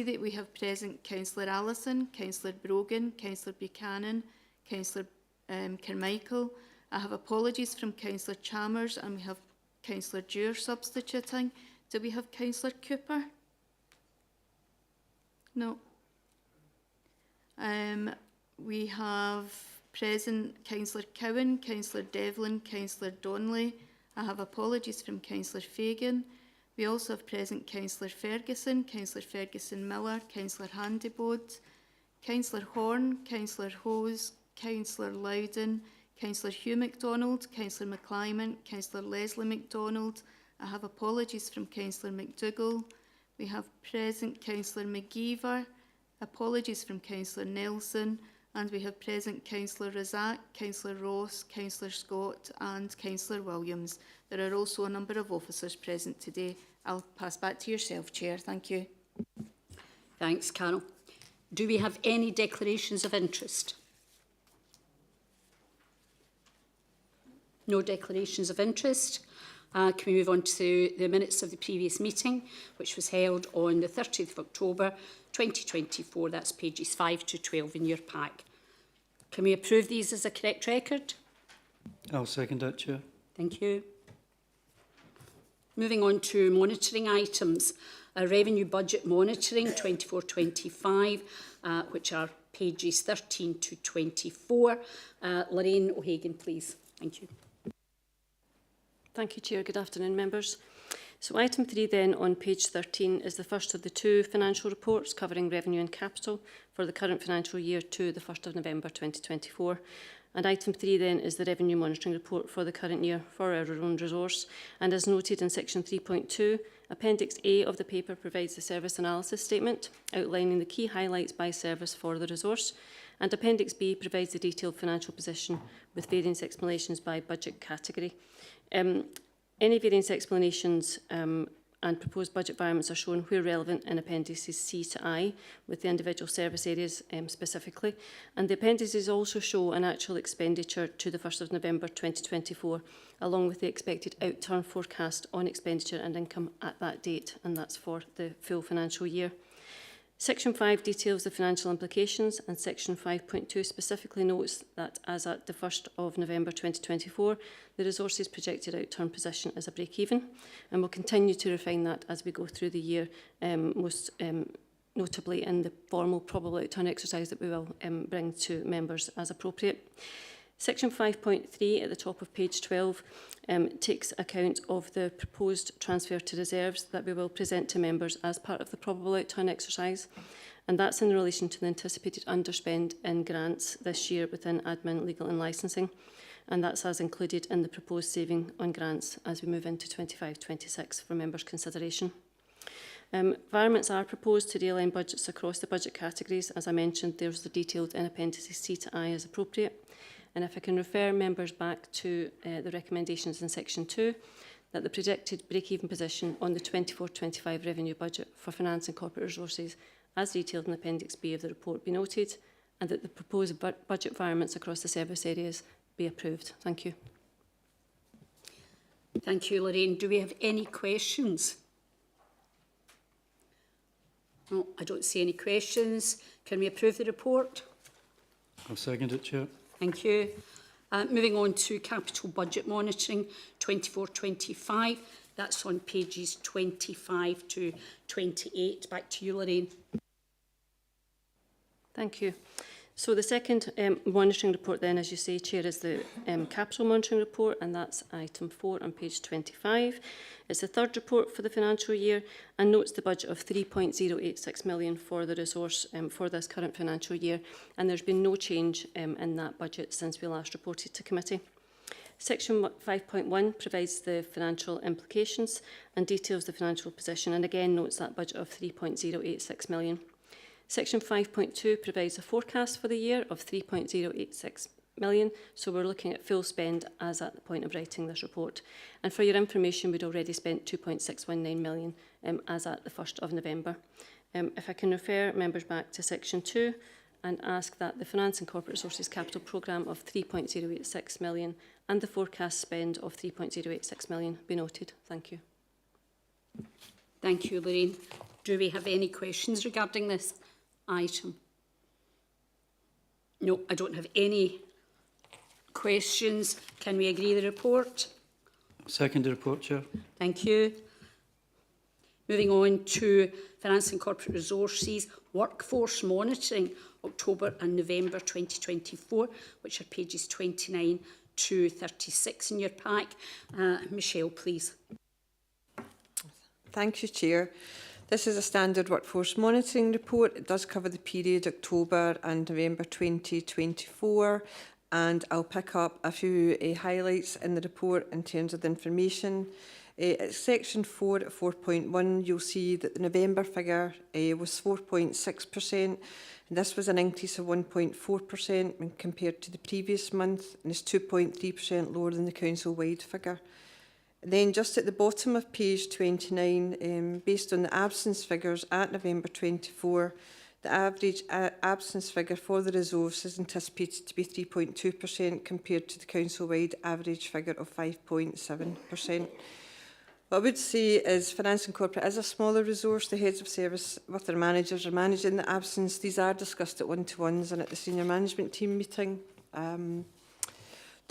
that we have present Councillor Allison, Councillor Brogan, Councillor Buchanan, Councillor Carmichael. I have apologies from Councillor Chalmers, and we have Councillor Dewar substituting. Do we have Councillor Cooper? No. We have present Councillor Cowan, Councillor Devlin, Councillor Donnelly. I have apologies from Councillor Fagan. We also have present Councillor Ferguson, Councillor Ferguson Miller, Councillor Handybode, Councillor Horn, Councillor Hose, Councillor Loudon, Councillor Hugh MacDonald, Councillor McClymont, Councillor Leslie MacDonald. I have apologies from Councillor McDougall. We have present Councillor McGeever, apologies from Councillor Nelson, and we have present Councillor Razak, Councillor Ross, Councillor Scott and Councillor Williams. There are also a number of officers present today. I'll pass back to yourself, Chair. Thank you. Thanks, Carol. Do we have any declarations of interest? No declarations of interest. Can we move on to the minutes of the previous meeting, which was held on the 30th of October 2024. That's pages 5 to 12 in your pack. Can we approve these as a correct record? I'll second that, Chair. Thank you. Moving on to monitoring items. Revenue budget monitoring 24-25, which are pages 13 to 24. Lorraine O'Hagan, please. Thank you. Thank you, Chair. Good afternoon, members. So item 3 then on page 13 is the first of the 2 financial reports covering revenue and capital for the current financial year to the 1st of November 2024. And item 3 then is the revenue monitoring report for the current year for our own resource. And as noted in section 3.2, Appendix A of the paper provides the service analysis statement outlining the key highlights by service for the resource. And Appendix B provides the detailed financial position with variance explanations by budget category. Any variance explanations and proposed budget variants are shown where relevant in appendices C to I, with the individual service areas specifically. And the appendices also show an actual expenditure to the 1st of November 2024, along with the expected outturn forecast on expenditure and income at that date, and that's for the full financial year. Section 5 details the financial implications, and Section 5.2 specifically notes that as at the 1st of November 2024, the resources projected outturn position is a break-even, and we'll continue to refine that as we go through the year, most notably in the formal probable outturn exercise that we will bring to members as appropriate. Section 5.3 at the top of page 12 takes account of the proposed transfer to reserves that we will present to members as part of the probable outturn exercise, and that's in relation to the anticipated underspend in grants this year within admin, legal and licensing, and that's as included in the proposed saving on grants as we move into 25-26 for members' consideration. Variants are proposed to realign budgets across the budget categories. As I mentioned, there's the detailed in appendices C to I as appropriate. And if I can refer members back to the recommendations in section 2, that the projected break-even position on the 24-25 revenue budget for finance and corporate resources, as detailed in Appendix B of the report, be noted, and that the proposed budget variants across the service areas be approved. Thank you. Thank you, Lorraine. Do we have any questions? No, I don't see any questions. Can we approve the report? I'll second it, Chair. Thank you. Moving on to capital budget monitoring 24-25. That's on pages 25 to 28. Back to you, Lorraine. Thank you. So the second monitoring report then, as you say, Chair, is the capital monitoring report, and that's item 4 on page 25. It's the third report for the financial year and notes the budget of £3.086 million for the resource for this current financial year, and there's been no change in that budget since we last reported to committee. Section 5.1 provides the financial implications and details the financial position, and again notes that budget of £3.086 million. Section 5.2 provides a forecast for the year of £3.086 million, so we're looking at full spend as at the point of writing this report. And for your information, we'd already spent £2.619 million as at the 1st of November. If I can refer members back to Section 2 and ask that the Finance and Corporate Resources Capital Programme of £3.086 million and the forecast spend of £3.086 million be noted. Thank you. Thank you, Lorraine. Do we have any questions regarding this item? No, I don't have any questions. Can we agree the report? I'll second the report, Chair. Thank you. Moving on to Finance and Corporate Resources, Workforce Monitoring, October and November 2024, which are pages 29 to 36 in your pack. Michelle, please. Thank you, Chair. This is a standard workforce monitoring report. It does cover the period October and November 2024, and I'll pick up a few highlights in the report in terms of the information. At section 4 at 4.1, you'll see that the November figure was 4.6%, and this was an increase of 1.4% when compared to the previous month, and is 2.3% lower than the council-wide figure. Then just at the bottom of page 29, based on the absence figures at November 24, the average absence figure for the resource is anticipated to be 3.2% compared to the council-wide average figure of 5.7%. What I would say is Finance and Corporate is a smaller resource. The heads of service with their managers are managing the absence. These are discussed at one-to-ones and at the senior management team meeting. Turning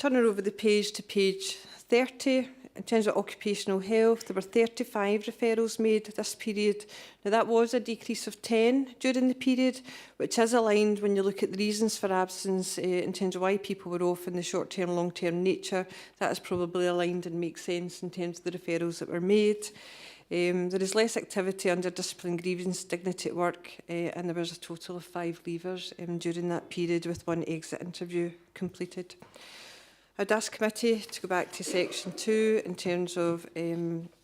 over the page to page 30, in terms of occupational health, there were 35 referrals made this period. Now that was a decrease of 10 during the period, which is aligned when you look at the reasons for absence in terms of why people were off in the short-term, long-term nature. That is probably aligned and makes sense in terms of the referrals that were made. There is less activity under discipline, grievance, dignity at work, and there was a total of 5 leavers during that period, with 1 exit interview completed. I'd ask committee to go back to section 2 in terms of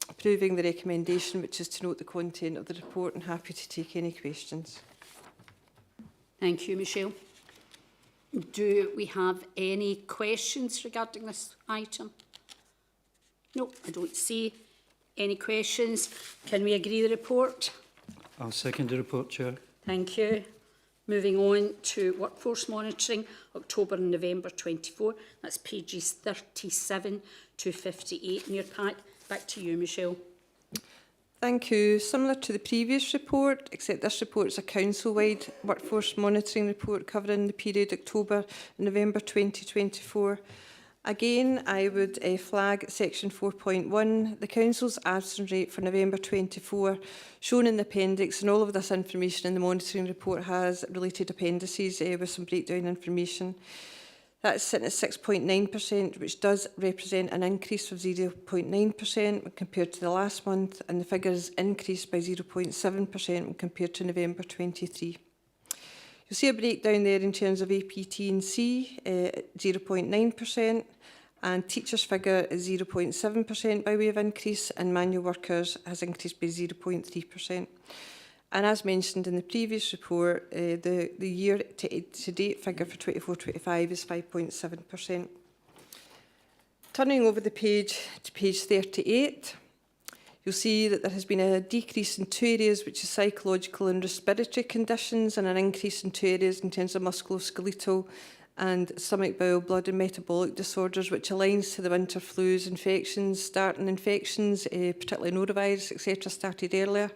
approving the recommendation, which is to note the content of the report, and happy to take any questions. Thank you, Michelle. Do we have any questions regarding this item? No, I don't see any questions. Can we agree the report? I'll second the report, Chair. Thank you. Moving on to Workforce Monitoring, October and November 24. That's pages 37 to 58 in your pack. Back to you, Michelle. Thank you. Similar to the previous report, except this report is a council-wide workforce monitoring report covering the period October and November 2024. Again, I would flag section 4.1, the Council's absence rate for November 24, shown in the appendix, and all of this information in the monitoring report has related appendices with some breakdown information. That's sitting at 6.9%, which does represent an increase of 0.9% when compared to the last month, and the figure is increased by 0.7% when compared to November 23. You'll see a breakdown there in terms of APT and C at 0.9%, and teachers' figure is 0.7% by way of increase, and manual workers has increased by 0.3%. And as mentioned in the previous report, the year-to-date figure for 24-25 is 5.7%. Turning over the page to page 38, you'll see that there has been a decrease in 2 areas, which is psychological and respiratory conditions, and an increase in 2 areas in terms of musculoskeletal and stomach, bowel, blood and metabolic disorders, which aligns to the winter flus, infections, starting infections, particularly norovirus, etc., started earlier.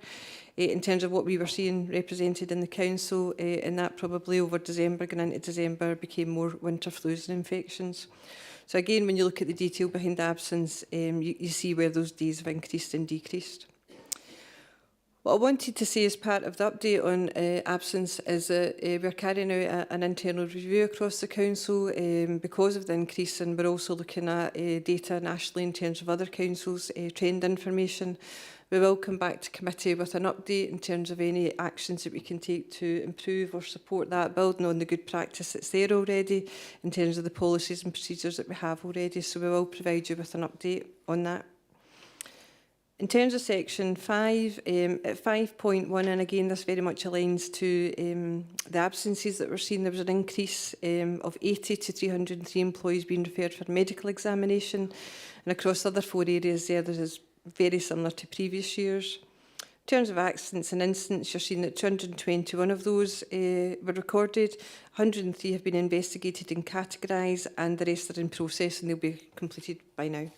In terms of what we were seeing represented in the council, and that probably over December, going into December, became more winter flus and infections. So again, when you look at the detail behind the absence, you see where those days have increased and decreased. What I wanted to say as part of the update on absence is that we're carrying out an internal review across the council because of the increase, and we're also looking at data nationally in terms of other councils' trend information. We will come back to committee with an update in terms of any actions that we can take to improve or support that, building on the good practice that's there already in terms of the policies and procedures that we have already. So we will provide you with an update on that. In terms of section 5, at 5.1, and again this very much aligns to the absences that we're seeing, there was an increase of 80 to 303 employees being referred for medical examination, and across the other 4 areas there, this is very similar to previous years. In terms of accidents and incidents, you're seeing that 221 of those were recorded, 103 have been investigated and categorised, and the rest are in process and they'll be completed by now.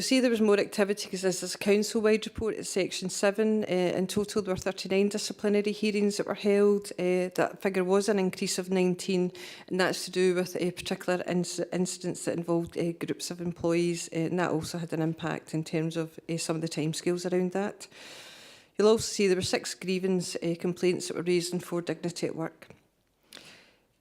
You'll see there was more activity because this is a council-wide report at section 7. In total, there were 39 disciplinary hearings that were held. That figure was an increase of 19, and that's to do with particular incidents that involved groups of employees, and that also had an impact in terms of some of the timescales around that. You'll also see there were 6 grievance complaints that were raised in 4 dignity at work.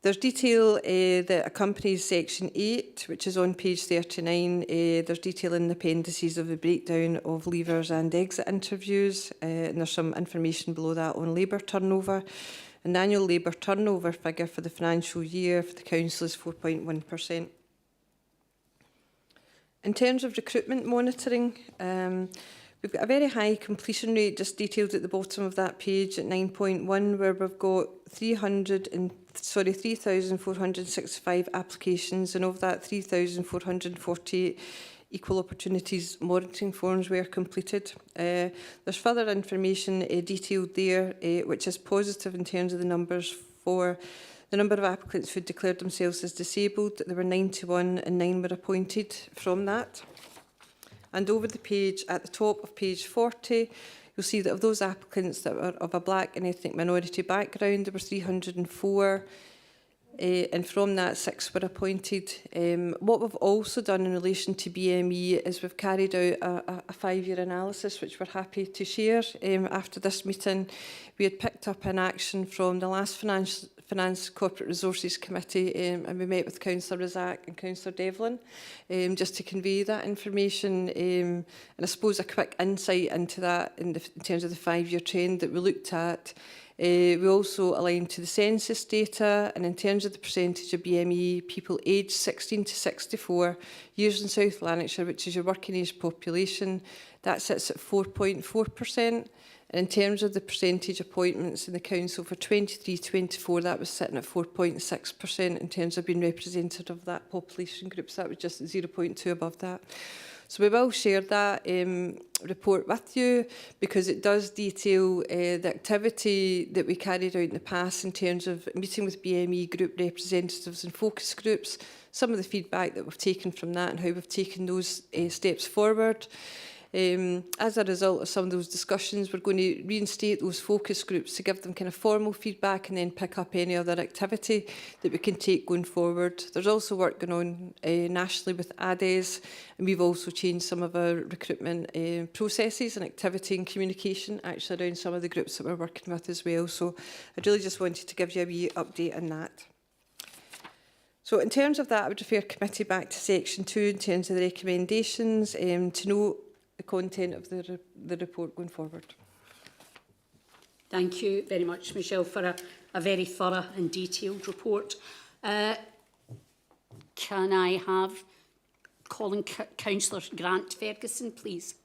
There's detail that accompanies section 8, which is on page 39. There's detail in the appendices of the breakdown of leavers and exit interviews, and there's some information below that on labour turnover. And the annual labour turnover figure for the financial year for the council is 4.1%. In terms of recruitment monitoring, we've got a very high completion rate, just detailed at the bottom of that page at 9.1, where we've got 3,465 applications, and of that 3,448 equal opportunities monitoring forms were completed. There's further information detailed there, which is positive in terms of the numbers for the number of applicants who declared themselves as disabled. There were 91 and 9 were appointed from that. And over the page, at the top of page 40, you'll see that of those applicants that were of a black and ethnic minority background, there were 304, and from that 6 were appointed. What we've also done in relation to BME is we've carried out a 5-year analysis, which we're happy to share. After this meeting, we had picked up an action from the last Finance Corporate Resources Committee, and we met with Councillor Razak and Councillor Devlin just to convey that information, and I suppose a quick insight into that in terms of the 5-year trend that we looked at. We also aligned to the census data, and in terms of the percentage of BME people aged 16 to 64 years in South Lanarkshire, which is your working age population, that sits at 4.4%. And in terms of the percentage appointments in the council for 23-24, that was sitting at 4.6% in terms of being representative of that population group. So that was just 0.2 above that. So we will share that report with you because it does detail the activity that we carried out in the past in terms of meeting with BME group representatives and focus groups, some of the feedback that we've taken from that and how we've taken those steps forward. As a result of some of those discussions, we're going to reinstate those focus groups to give them kind of formal feedback and then pick up any other activity that we can take going forward. There's also work going on nationally with ADES, and we've also changed some of our recruitment processes and activity and communication actually around some of the groups that we're working with as well. So I really just wanted to give you a wee update on that. So in terms of that, I would refer committee back to section 2 in terms of the recommendations to note the content of the report going forward. Thank you very much, Michelle, for a very thorough and detailed report. Can I have Councillor Grant Ferguson, please?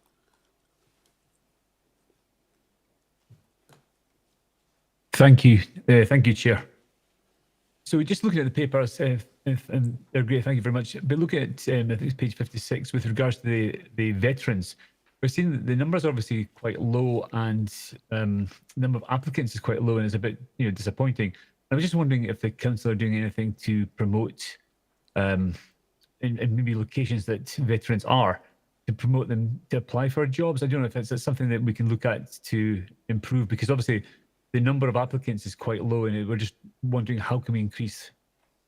Thank you, Chair. So we're just looking at the papers, and they're great, thank you very much. But looking at, I think it's page 56, with regards to the veterans, we're seeing that the numbers are obviously quite low, and the number of applicants is quite low, and it's a bit disappointing. I was just wondering if the council are doing anything to promote, in maybe locations that veterans are, to promote them to apply for jobs. I don't know if that's something that we can look at to improve, because obviously the number of applicants is quite low, and we're just wondering how can we increase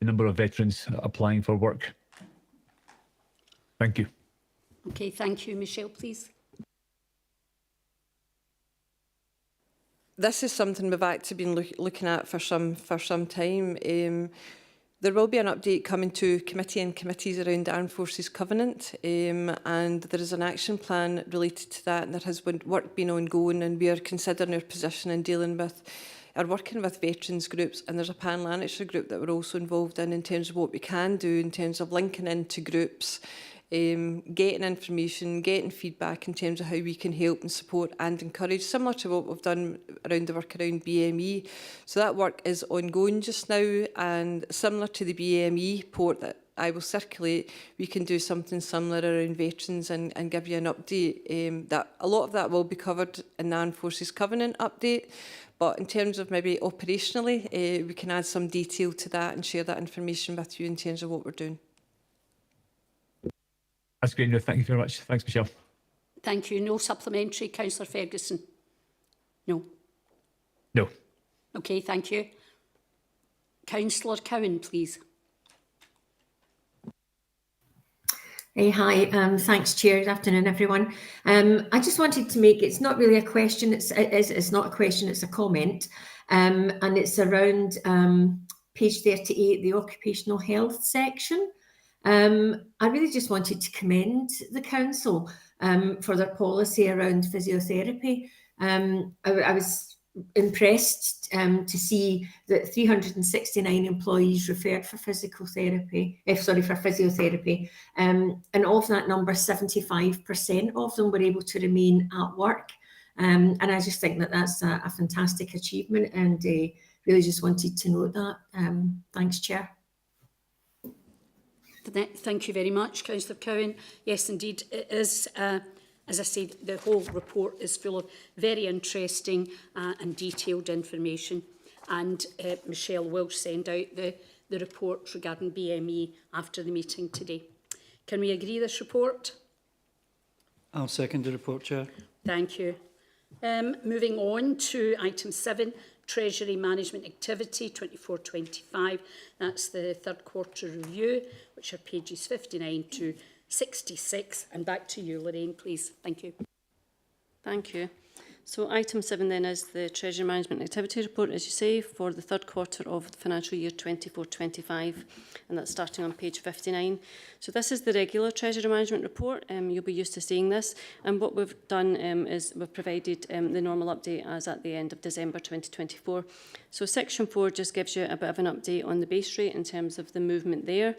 the number of veterans applying for work. Thank you. Okay, thank you. Michelle, please. This is something we've actually been looking at for some time. There will be an update coming to committee and committees around the Armed Forces Covenant, and there is an action plan related to that, and there has been work been ongoing, and we are considering our position in dealing with are working with veterans groups, and there's a Pan-Lanarkshire group that we're also involved in terms of what we can do in terms of linking into groups, getting information, getting feedback in terms of how we can help and support and encourage, similar to what we've done around the work around BME. So that work is ongoing just now, and similar to the BME report that I will circulate, we can do something similar around veterans and give you an update. That a lot of that will be covered in the Armed Forces Covenant update, but in terms of maybe operationally, we can add some detail to that and share that information with you in terms of what we're doing. That's great. No, thank you very much. Thanks, Michelle. Thank you. No supplementary. Councillor Ferguson? No. No. Okay, thank you. Councillor Cowan, please. Hey, hi. Thanks, Chair. Good afternoon, everyone. I just wanted to make, it's not really a question, it's not a question, it's a comment. And it's around page 38, the occupational health section. I really just wanted to commend the council for their policy around physiotherapy. I was impressed to see that 369 employees referred for physiotherapy, and of that number, 75% of them were able to remain at work. And I just think that that's a fantastic achievement, and really just wanted to note that. Thanks, Chair. Thank you very much, Councillor Cowan. Yes, indeed, it is. As I said, the whole report is full of very interesting and detailed information. And Michelle will send out the report regarding BME after the meeting today. Can we agree this report? I'll second the report, Chair. Thank you. Moving on to item 7, Treasury Management Activity 24-25. That's the third quarter review, which are pages 59 to 66. And back to you, Lorraine, please. Thank you. Thank you. So item 7 then is the Treasury Management Activity Report, as you say, for the third quarter of the financial year 24-25, and that's starting on page 59. So this is the regular Treasury Management Report. You'll be used to seeing this, and what we've done is we've provided the normal update as at the end of December 2024. So section 4 just gives you a bit of an update on the base rate in terms of the movement there.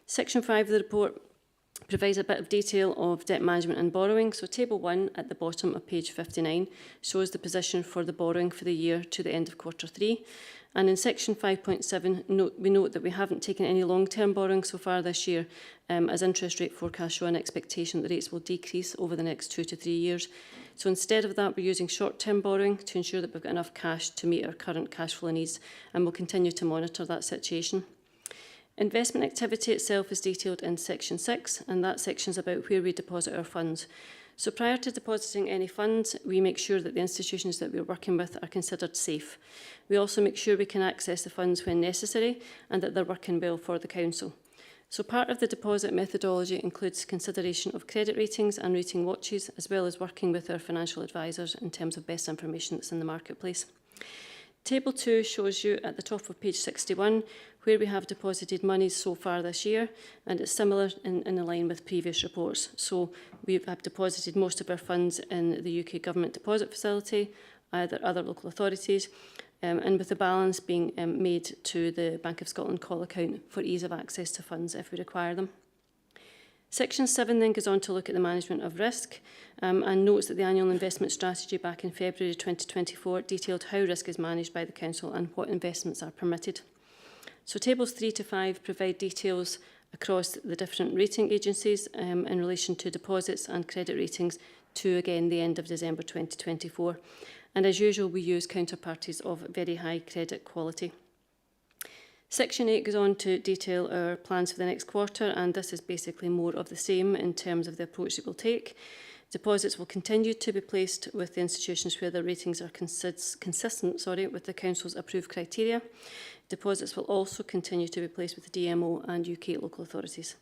Section 5 of the report provides a bit of detail of debt management and borrowing. So table 1 at the bottom of page 59 shows the position for the borrowing for the year to the end of quarter 3. And in section 5.7, we note that we haven't taken any long-term borrowing so far this year, as interest rate forecasts show an expectation that rates will decrease over the next 2 to 3 years. So instead of that, we're using short-term borrowing to ensure that we've got enough cash to meet our current cash flow needs, and we'll continue to monitor that situation. Investment activity itself is detailed in section 6, and that section is about where we deposit our funds. So prior to depositing any funds, we make sure that the institutions that we're working with are considered safe. We also make sure we can access the funds when necessary and that they're working well for the council. So part of the deposit methodology includes consideration of credit ratings and rating watches, as well as working with our financial advisors in terms of best information that's in the marketplace. Table 2 shows you at the top of page 61 where we have deposited monies so far this year, and it's similar in line with previous reports. So we have deposited most of our funds in the UK Government Deposit Facility, either other local authorities, and with the balance being made to the Bank of Scotland call account for ease of access to funds if we require them. Section 7 then goes on to look at the management of risk and notes that the annual investment strategy back in February 2024 detailed how risk is managed by the Council and what investments are permitted. So tables 3 to 5 provide details across the different rating agencies in relation to deposits and credit ratings to, again, the end of December 2024. And as usual, we use counterparties of very high credit quality. Section 8 goes on to detail our plans for the next quarter, and this is basically more of the same in terms of the approach it will take. Deposits will continue to be placed with the institutions where their ratings are consistent with the Council's approved criteria. Deposits will also continue to be placed with the DMO and UK local authorities.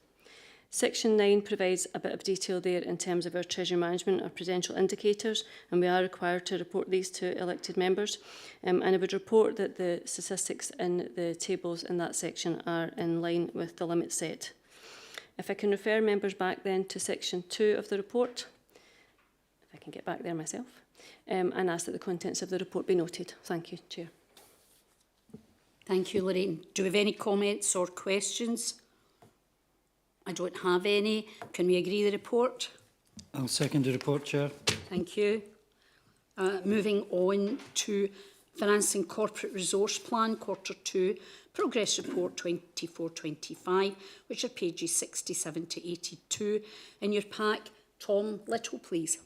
Section 9 provides a bit of detail there in terms of our treasury management, our prudential indicators, and we are required to report these to elected members. And I would report that the statistics in the tables in that section are in line with the limit set. If I can refer members back then to section 2 of the report, if I can get back there myself, and ask that the contents of the report be noted. Thank you, Chair. Thank you, Lorraine. Do we have any comments or questions? I don't have any. Can we agree the report? I'll second the report, Chair. Thank you. Moving on to Financing Corporate Resource Plan, Quarter 2, Progress Report 24-25, which are pages 67 to 82. In your pack, Tom Little, please.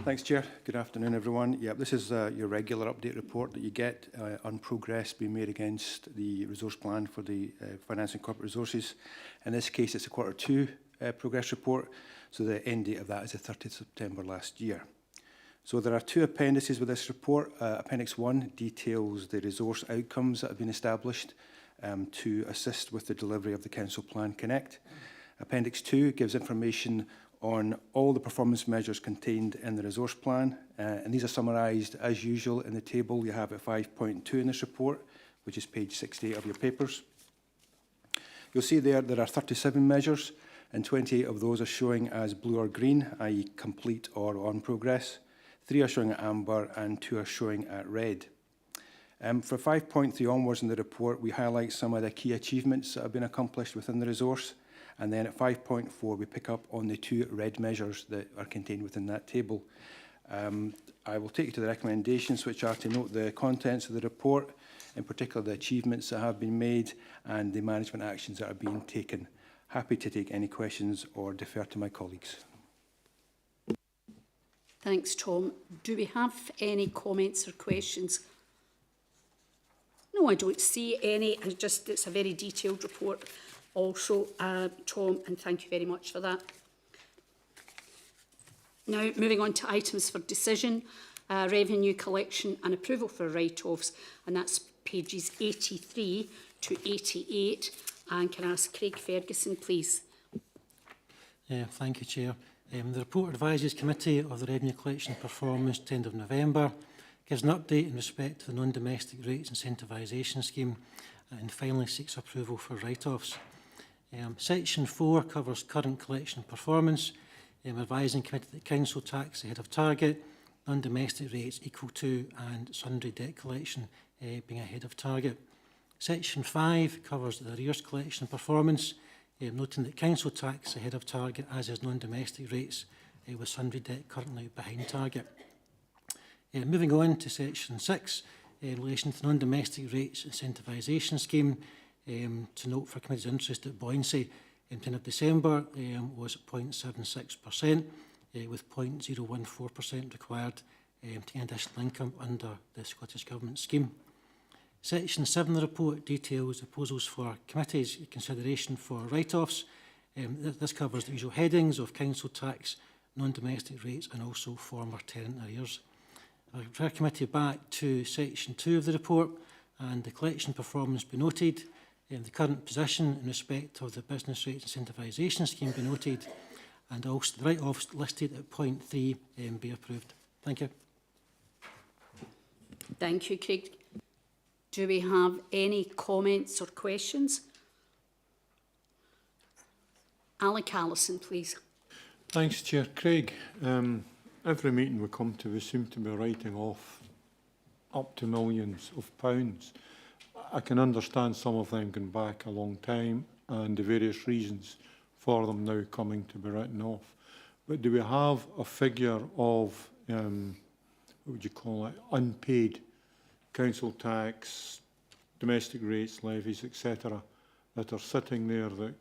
Thanks, Chair. Good afternoon, everyone. Yeah, this is your regular update report that you get on progress being made against the resource plan for the financing corporate resources. In this case, it's a Quarter 2 progress report. So the end date of that is the 30th September last year. So there are two appendices with this report. Appendix 1 details the resource outcomes that have been established to assist with the delivery of the Council Plan Connect. Appendix 2 gives information on all the performance measures contained in the resource plan, and these are summarised as usual in the table you have at 5.2 in this report, which is page 68 of your papers. You'll see there are 37 measures, and 28 of those are showing as blue or green, i.e. complete or on progress. 3 are showing at amber and 2 are showing at red. For 5.3 onwards in the report, we highlight some of the key achievements that have been accomplished within the resource. And then at 5.4, we pick up on the 2 red measures that are contained within that table. I will take you to the recommendations, which are to note the contents of the report, in particular the achievements that have been made and the management actions that are being taken. Happy to take any questions or defer to my colleagues. Thanks, Tom. Do we have any comments or questions? No, I don't see any. And it's a very detailed report also, Tom, and thank you very much for that. Now, moving on to items for decision, revenue collection and approval for write-offs, and that's pages 83 to 88. And can I ask Craig Ferguson, please? Thank you, Chair. The report advises Committee of the Revenue Collection Performance 10th of November, gives an update in respect to the non-domestic rates incentivisation scheme, and finally seeks approval for write-offs. Section 4 covers current collection performance, advising Committee that council tax ahead of target, non-domestic rates equal to, and sundry debt collection being ahead of target. Section 5 covers the arrears collection performance, noting that council tax ahead of target, as is non-domestic rates, with sundry debt currently behind target. Moving on to Section 6, in relation to non-domestic rates incentivisation scheme, to note for Committee's interest that buoyancy in 10th of December was 0.76%, with 0.014% required to gain additional income under the Scottish Government scheme. Section 7 of the report details proposals for Committee's consideration for write-offs. This covers the usual headings of council tax, non-domestic rates and also former tenant arrears. I refer Committee back to Section 2 of the report, and the collection performance be noted, the current position in respect of the business rates incentivisation scheme be noted, and also the write-offs listed at point 3 be approved. Thank you. Thank you, Craig. Do we have any comments or questions? Alec Allison, please. Thanks, Chair. Craig, every meeting we come to, we seem to be writing off up to millions of pounds. I can understand some of them going back a long time and the various reasons for them now coming to be written off. But do we have a figure of, what would you call it, unpaid council tax, domestic rates, levies, etc., that are sitting there that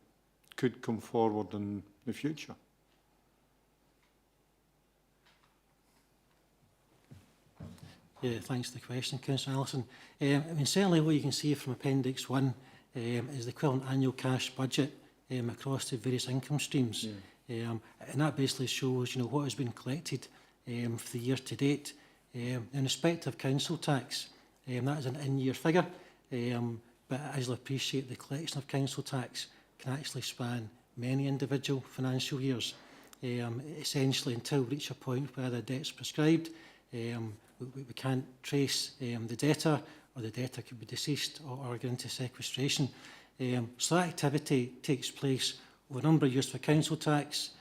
could come forward in the future? Yeah, thanks for the question, Councillor Allison. Certainly what you can see from Appendix 1 is the equivalent annual cash budget across the various income streams. Yeah. And that basically shows, what has been collected for the year to date. In respect of council tax, that is an in-year figure, but as you'll appreciate, the collection of council tax can actually span many individual financial years. Essentially, until we reach a point where the debt's prescribed, we can't trace the debtor, or the debtor could be deceased or go into sequestration. So that activity takes place over a number of years for council tax,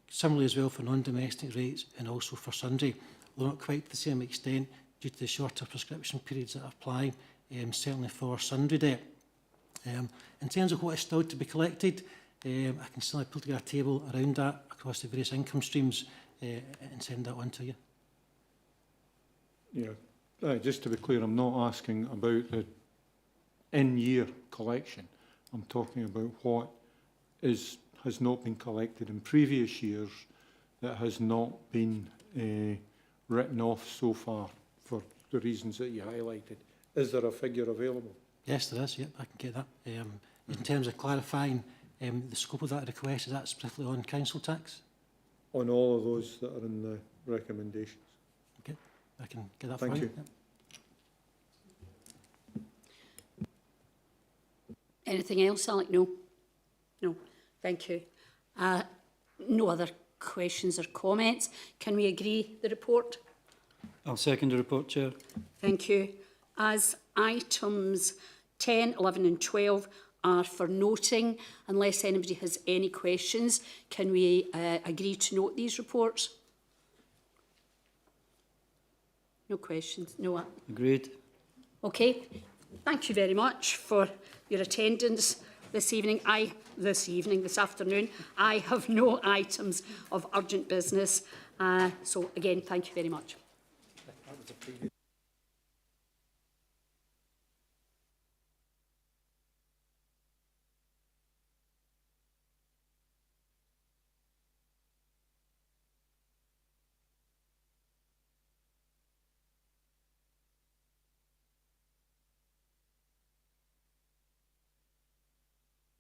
similarly as well for non-domestic rates and also for sundry, although not quite to the same extent due to the shorter prescription periods that apply, certainly for sundry debt. In terms of what is still to be collected, I can still put together a table around that across the various income streams and send that on to you. Yeah, just to be clear, I'm not asking about the in-year collection. I'm talking about what has not been collected in previous years that has not been written off so far for the reasons that you highlighted. Is there a figure available? Yes, there is. Yep, I can get that. In terms of clarifying The scope of that request, is that specifically on council tax? On all of those that are in the recommendations. Okay, I can get that Thank for you. you. Yep. Anything else, Alec? No. No. Thank you. No other questions or comments. Can we agree the report? I'll second the report, Chair. Thank you. As items 10, 11 and 12 are for noting, unless anybody has any questions, can we agree to note these reports? No questions? No. Agreed. Okay. Thank you very much for your attendance this evening. This afternoon. I have no items of urgent business. So again, thank you very much. That was a previous